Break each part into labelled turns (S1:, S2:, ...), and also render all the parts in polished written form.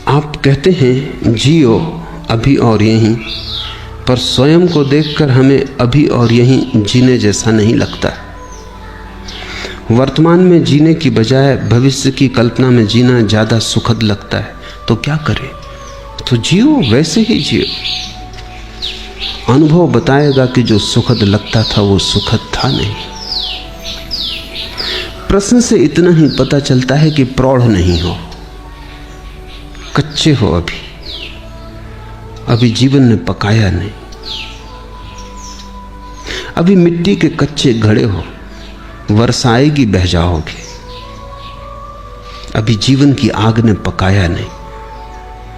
S1: आप कहते हैं जियो अभी और यहीं, पर स्वयं को देखकर हमें अभी और यहीं जीने जैसा नहीं लगता। वर्तमान में जीने की बजाय भविष्य की कल्पना में जीना ज़्यादा सुखद लगता है। तो क्या करें? तो जियो, वैसे ही जियो। अनुभव बताएगा कि जो सुखद लगता था वो सुखद था नहीं। प्रश्न से इतना ही पता चलता है कि प्रौढ़ नहीं हो, कच्चे हो, अभी जीवन ने पकाया नहीं, अभी मिट्टी के कच्चे घड़े हो, वर्षा आएगी बह जाओगे। अभी जीवन की आग ने पकाया नहीं,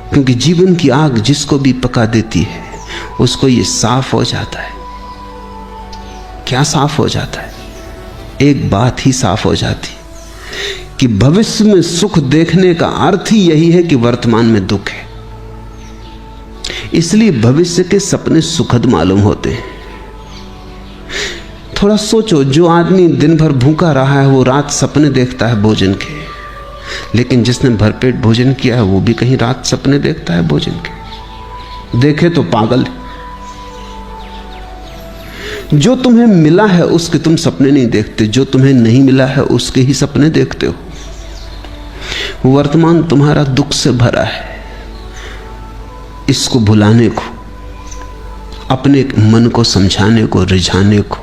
S1: क्योंकि जीवन की आग जिसको भी पका देती है उसको ये साफ हो जाता है। क्या साफ हो जाता है? एक बात ही साफ हो जाती कि भविष्य में सुख देखने का अर्थ ही यही है कि वर्तमान में दुख है। इसलिए भविष्य के सपने सुखद मालूम होते हैं। थोड़ा सोचो, जो आदमी दिन भर भूखा रहा है वो रात सपने देखता है भोजन के, लेकिन जिसने भरपेट भोजन किया है वो भी कहीं रात सपने देखता है भोजन के। देखे तो पागल। जो तुम्हें मिला है उसके तुम सपने नहीं देखते, जो तुम्हें नहीं मिला है उसके ही सपने देखते हो। वर्तमान तुम्हारा दुख से भरा है। इसको भुलाने को, अपने मन को समझाने को, रिझाने को,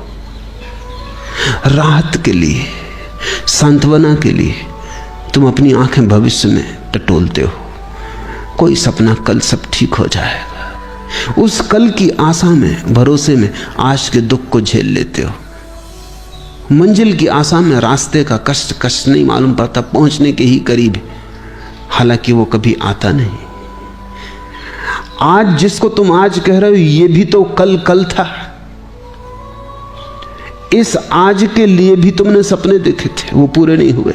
S1: राहत के लिए, सांत्वना के लिए तुम अपनी आंखें भविष्य में टटोलते हो। कोई सपना, कल सब ठीक हो जाएगा। उस कल की आशा में, भरोसे में आज के दुख को झेल लेते हो। मंजिल की आशा में रास्ते का कष्ट नहीं मालूम पड़ता, पहुंचने के ही करीब है, हालांकि वो कभी आता नहीं। आज जिसको तुम आज कह रहे हो ये भी तो कल था। इस आज के लिए भी तुमने सपने देखे थे, वो पूरे नहीं हुए।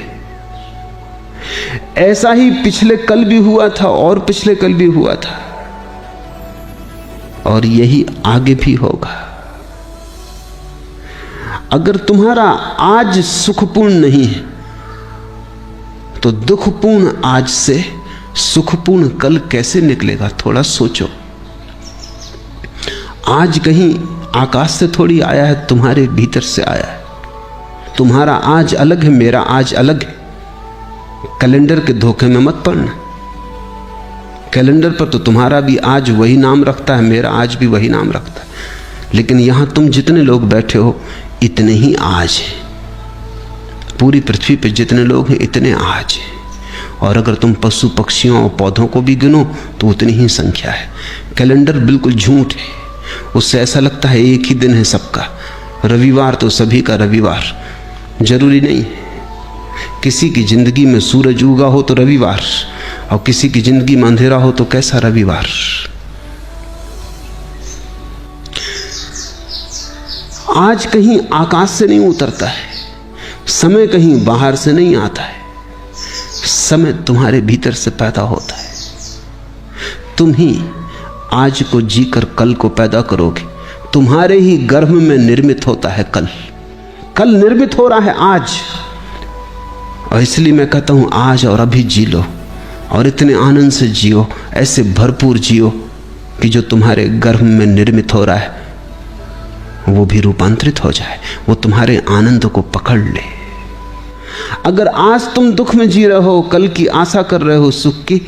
S1: ऐसा ही पिछले कल भी हुआ था और पिछले कल भी हुआ था, और यही आगे भी होगा। अगर तुम्हारा आज सुखपूर्ण नहीं है तो दुखपूर्ण आज से सुखपूर्ण कल कैसे निकलेगा? थोड़ा सोचो। आज कहीं आकाश से थोड़ी आया है, तुम्हारे भीतर से आया है। तुम्हारा आज अलग है, मेरा आज अलग है। कैलेंडर के धोखे में मत पड़ना। कैलेंडर पर तो तुम्हारा भी आज वही नाम रखता है, मेरा आज भी वही नाम रखता है, लेकिन यहां तुम जितने लोग बैठे हो इतने ही आज हैं। पूरी पृथ्वी पर जितने लोग हैं इतने आज हैं। और अगर तुम पशु पक्षियों और पौधों को भी गिनो तो उतनी ही संख्या है। कैलेंडर बिल्कुल झूठ है। उससे ऐसा लगता है एक ही दिन है सबका। रविवार तो सभी का रविवार जरूरी नहीं है। किसी की जिंदगी में सूरज उगा हो तो रविवार, और किसी की जिंदगी में अंधेरा हो तो कैसा रविवार। आज कहीं आकाश से नहीं उतरता है, समय कहीं बाहर से नहीं आता है, समय तुम्हारे भीतर से पैदा होता है। तुम ही आज को जीकर कल को पैदा करोगे। तुम्हारे ही गर्भ में निर्मित होता है कल निर्मित हो रहा है आज। और इसलिए मैं कहता हूं आज और अभी जी लो, और इतने आनंद से जियो, ऐसे भरपूर जियो कि जो तुम्हारे गर्भ में निर्मित हो रहा है वो भी रूपांतरित हो जाए, वो तुम्हारे आनंद को पकड़ ले। अगर आज तुम दुख में जी रहे हो, कल की आशा कर रहे हो सुख की,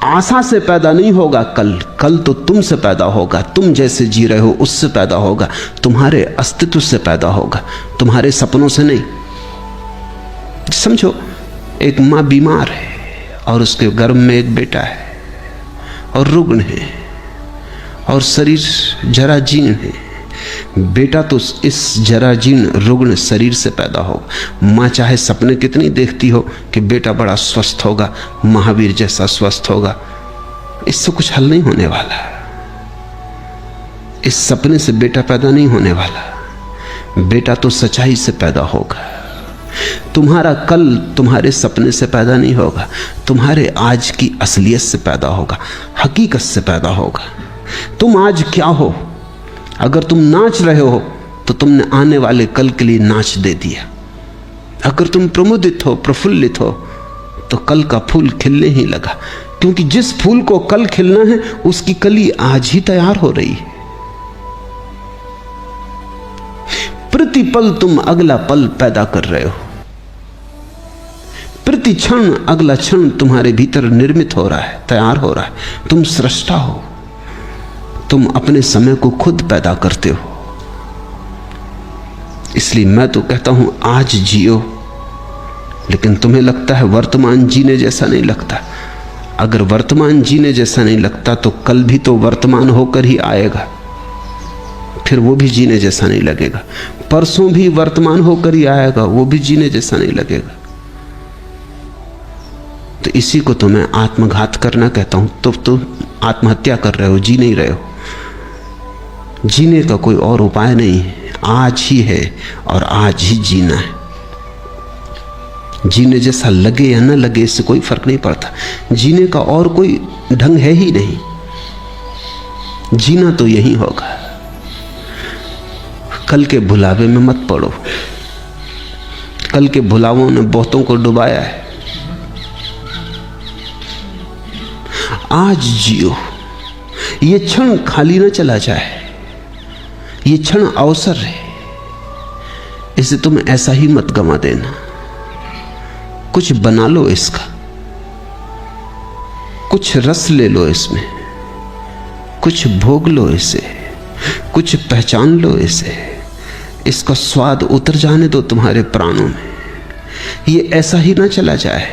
S1: आशा से पैदा नहीं होगा कल तो तुमसे पैदा होगा। तुम जैसे जी रहे हो उससे पैदा होगा, तुम्हारे अस्तित्व से पैदा होगा, तुम्हारे सपनों से नहीं। समझो, एक माँ बीमार है और उसके गर्भ में एक बेटा है और रुग्ण है और शरीर जराजीर्ण है। बेटा तो इस जराजीर्ण रुग्ण शरीर से पैदा होगा। माँ चाहे सपने कितनी देखती हो कि बेटा बड़ा स्वस्थ होगा, महावीर जैसा स्वस्थ होगा, इससे कुछ हल नहीं होने वाला। इस सपने से बेटा पैदा नहीं होने वाला। बेटा तो सच्चाई से पैदा होगा। तुम्हारा कल तुम्हारे सपने से पैदा नहीं होगा, तुम्हारे आज की असलियत से पैदा होगा, हकीकत से पैदा होगा। तुम आज क्या हो? अगर तुम नाच रहे हो तो तुमने आने वाले कल के लिए नाच दे दिया। अगर तुम प्रमुदित हो, प्रफुल्लित हो, तो कल का फूल खिलने ही लगा। क्योंकि जिस फूल को कल खिलना है उसकी कली आज ही तैयार हो रही है। प्रतिपल तुम अगला पल पैदा कर रहे हो, प्रति क्षण अगला क्षण तुम्हारे भीतर निर्मित हो रहा है, तैयार हो रहा है। तुम सृष्टा हो, तुम अपने समय को खुद पैदा करते हो। इसलिए मैं तो कहता हूं आज जियो, लेकिन तुम्हें लगता है वर्तमान जीने जैसा नहीं लगता। अगर वर्तमान जीने जैसा नहीं लगता तो कल भी तो वर्तमान होकर ही आएगा, फिर वो भी जीने जैसा नहीं लगेगा। परसों भी वर्तमान होकर ही आएगा, वो भी जीने जैसा नहीं लगेगा। तो इसी को तो मैं आत्मघात करना कहता हूं। तो तुम आत्महत्या कर रहे हो, जी नहीं रहे हो। जीने का कोई और उपाय नहीं है, आज ही है और आज ही जीना है। जीने जैसा लगे या न लगे इससे कोई फर्क नहीं पड़ता। जीने का और कोई ढंग है ही नहीं, जीना तो यही होगा। कल के भुलावे में मत पड़ो, कल के भुलावों ने बहुतों को डुबाया है। आज जियो, ये क्षण खाली न चला जाए, ये क्षण अवसर है, इसे तुम ऐसा ही मत गंवा देना। कुछ बना लो इसका, कुछ रस ले लो इसमें, कुछ भोग लो इसे, कुछ पहचान लो इसे, इसका स्वाद उतर जाने दो तुम्हारे प्राणों में। ये ऐसा ही ना चला जाए,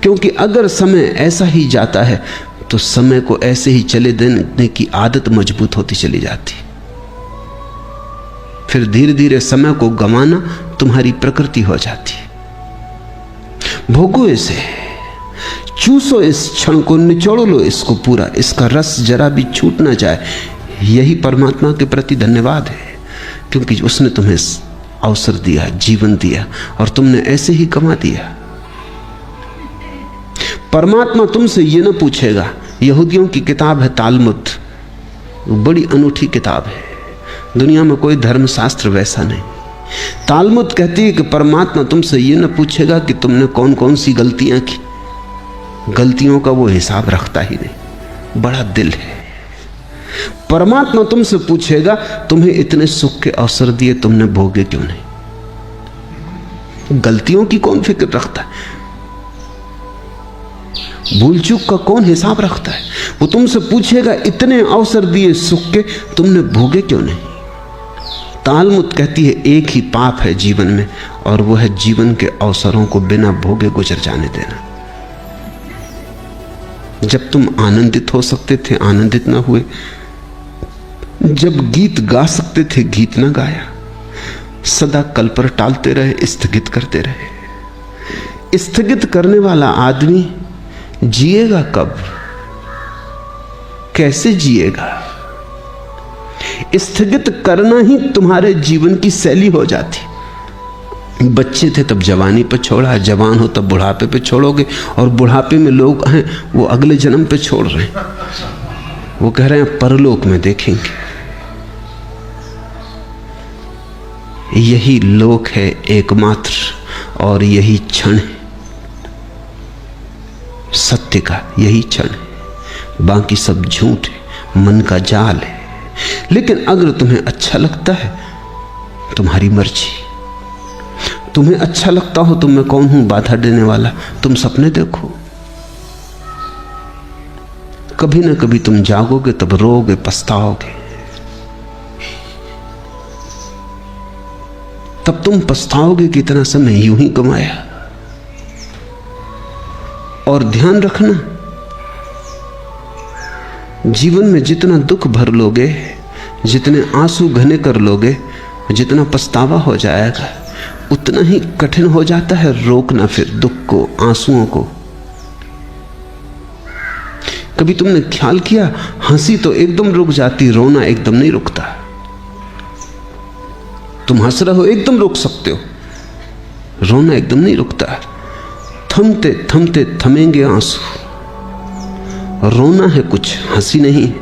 S1: क्योंकि अगर समय ऐसा ही जाता है तो समय को ऐसे ही चले देने की आदत मजबूत होती चली जाती। फिर धीरे धीरे समय को गंवाना तुम्हारी प्रकृति हो जाती। भोगो इसे, चूसो इस क्षण को, निचोड़ लो इसको पूरा, इसका रस जरा भी छूट ना जाए। यही परमात्मा के प्रति धन्यवाद है, क्योंकि उसने तुम्हें अवसर दिया, जीवन दिया, और तुमने ऐसे ही गंवा दिया। परमात्मा तुमसे ये न पूछेगा। यहूदियों की किताब है तालमुद, बड़ी अनूठी किताब है, दुनिया में कोई धर्मशास्त्र वैसा नहीं। तालमुद कहती है कि परमात्मा तुमसे ये न पूछेगा कि तुमने कौन कौन सी गलतियां की, गलतियों का वो हिसाब रखता ही नहीं, बड़ा दिल है। परमात्मा तुमसे पूछेगा तुम्हें इतने सुख के अवसर दिए, तुमने भोगे क्यों नहीं? गलतियों की कौन फिक्र रखता है? भूल चूक का कौन हिसाब रखता है? वो तुमसे पूछेगा इतने अवसर दिए सुख के, तुमने भोगे क्यों नहीं? तालमुद कहती है एक ही पाप है जीवन में, और वो है जीवन के अवसरों को बिना भोगे गुजर जाने देना। जब तुम आनंदित हो सकते थे आनंदित ना हुए, जब गीत गा सकते थे गीत ना गाया, सदा कल पर टालते रहे, स्थगित करते रहे। स्थगित करने वाला आदमी जिएगा कब, कैसे जिएगा? स्थगित करना ही तुम्हारे जीवन की शैली हो जाती। बच्चे थे तब जवानी पे छोड़ा, जवान हो तब बुढ़ापे पे छोड़ोगे, और बुढ़ापे में लोग हैं वो अगले जन्म पे छोड़ रहे हैं, वो कह रहे हैं परलोक में देखेंगे। यही लोक है एकमात्र, और यही क्षण है सत्य का, यही क्षण है, बाकी सब झूठ है, मन का जाल है। लेकिन अगर तुम्हें अच्छा लगता है, तुम्हारी मर्जी। तुम्हें अच्छा लगता हो तो मैं कौन हूं बाधा देने वाला? तुम सपने देखो, कभी ना कभी तुम जागोगे, तब रोओगे, पछताओगे। तब तुम पछताओगे कि इतना समय यूं ही गंवाया। और ध्यान रखना, जीवन में जितना दुख भर लोगे, जितने आंसू घने कर लोगे, जितना पछतावा हो जाएगा, उतना ही कठिन हो जाता है रोकना फिर दुख को, आंसुओं को। कभी तुमने ख्याल किया, हंसी तो एकदम रुक जाती, रोना एकदम नहीं रुकता। तुम हंस रहे हो एकदम रुक सकते हो, रोना एकदम नहीं रुकता। थमते थमते थमेंगे आंसू। रोना है कुछ, हंसी नहीं है।